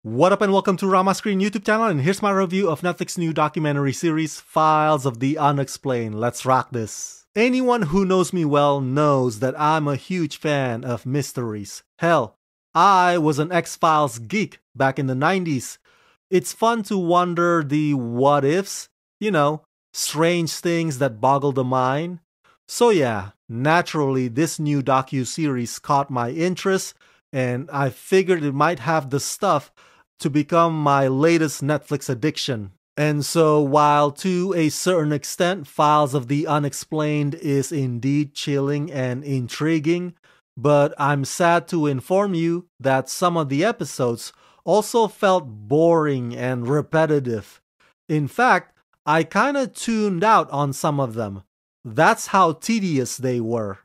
What up and welcome to Rama Screen YouTube channel, and here's my review of Netflix new documentary series Files of the Unexplained. Let's rock this. Anyone who knows me well knows that I'm a huge fan of mysteries. Hell, I was an X-Files geek back in the 90s. It's fun to wonder the what ifs, strange things that boggle the mind. So yeah, naturally this new docu-series caught my interest, and I figured it might have the stuff to become my latest Netflix addiction. And so while to a certain extent Files of the Unexplained is indeed chilling and intriguing, but I'm sad to inform you that some of the episodes also felt boring and repetitive. In fact, I kinda tuned out on some of them. That's how tedious they were.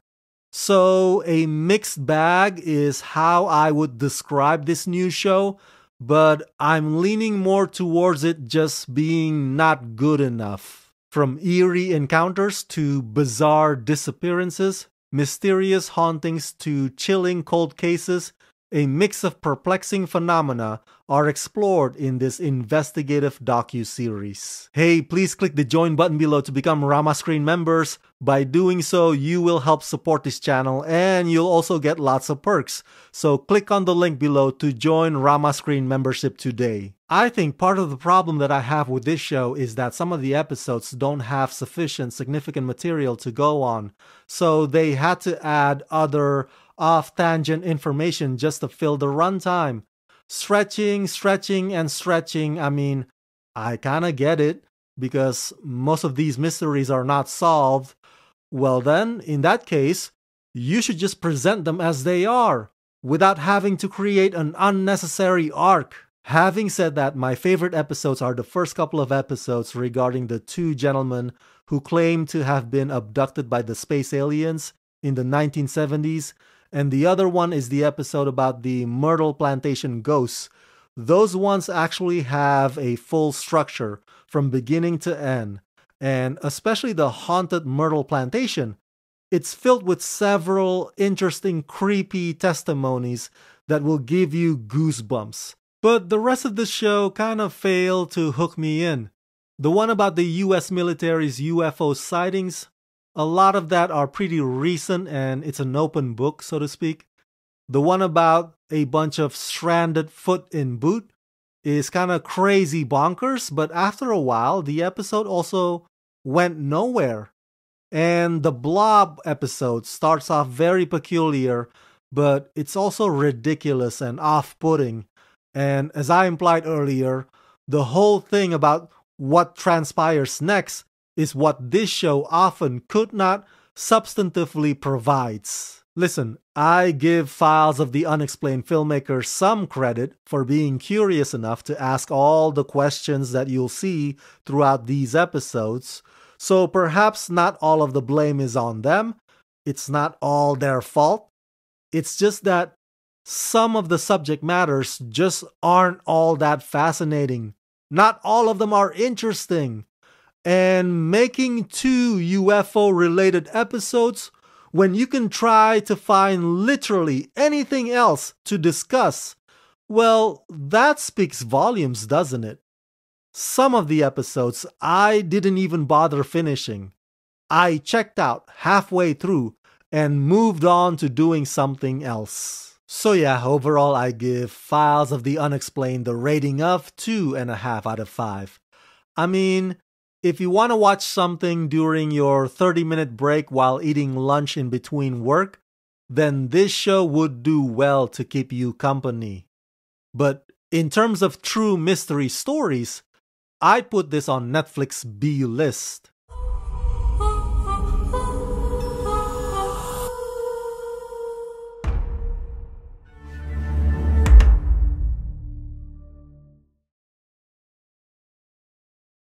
So a mixed bag is how I would describe this new show, but I'm leaning more towards it just being not good enough. From eerie encounters to bizarre disappearances, mysterious hauntings to chilling cold cases, a mix of perplexing phenomena are explored in this investigative docu-series. Hey, please click the join button below to become Rama Screen members. By doing so, you will help support this channel and you'll also get lots of perks. So click on the link below to join Rama Screen membership today. I think part of the problem that I have with this show is that some of the episodes don't have sufficient significant material to go on, so they had to add other off-tangent information just to fill the runtime. Stretching, and stretching. I mean, I kinda get it, because most of these mysteries are not solved. Well then, in that case, you should just present them as they are, without having to create an unnecessary arc. Having said that, my favorite episodes are the first couple of episodes regarding the two gentlemen who claim to have been abducted by the space aliens in the 1970s, and the other one is the episode about the Myrtle Plantation ghosts. Those ones actually have a full structure from beginning to end, and especially the haunted Myrtle Plantation, it's filled with several interesting creepy testimonies that will give you goosebumps. But the rest of the show kind of failed to hook me in. The one about the US military's UFO sightings, a lot of that are pretty recent and it's an open book, so to speak. The one about a bunch of stranded foot in boot is kind of crazy bonkers, but after a while, the episode also went nowhere. And the Blob episode starts off very peculiar, but it's also ridiculous and off-putting. And as I implied earlier, the whole thing about what transpires next is what this show often could not substantively provides. Listen, I give Files of the Unexplained filmmakers some credit for being curious enough to ask all the questions that you'll see throughout these episodes, so perhaps not all of the blame is on them. It's not all their fault. It's just that some of the subject matters just aren't all that fascinating. Not all of them are interesting. And making two UFO-related episodes when you can try to find literally anything else to discuss, well, that speaks volumes, doesn't it? Some of the episodes I didn't even bother finishing. I checked out halfway through and moved on to doing something else. So yeah, overall I give Files of the Unexplained the rating of 2.5 out of 5. I mean, if you want to watch something during your 30-minute break while eating lunch in between work, then this show would do well to keep you company. But in terms of true mystery stories, I put this on Netflix B list.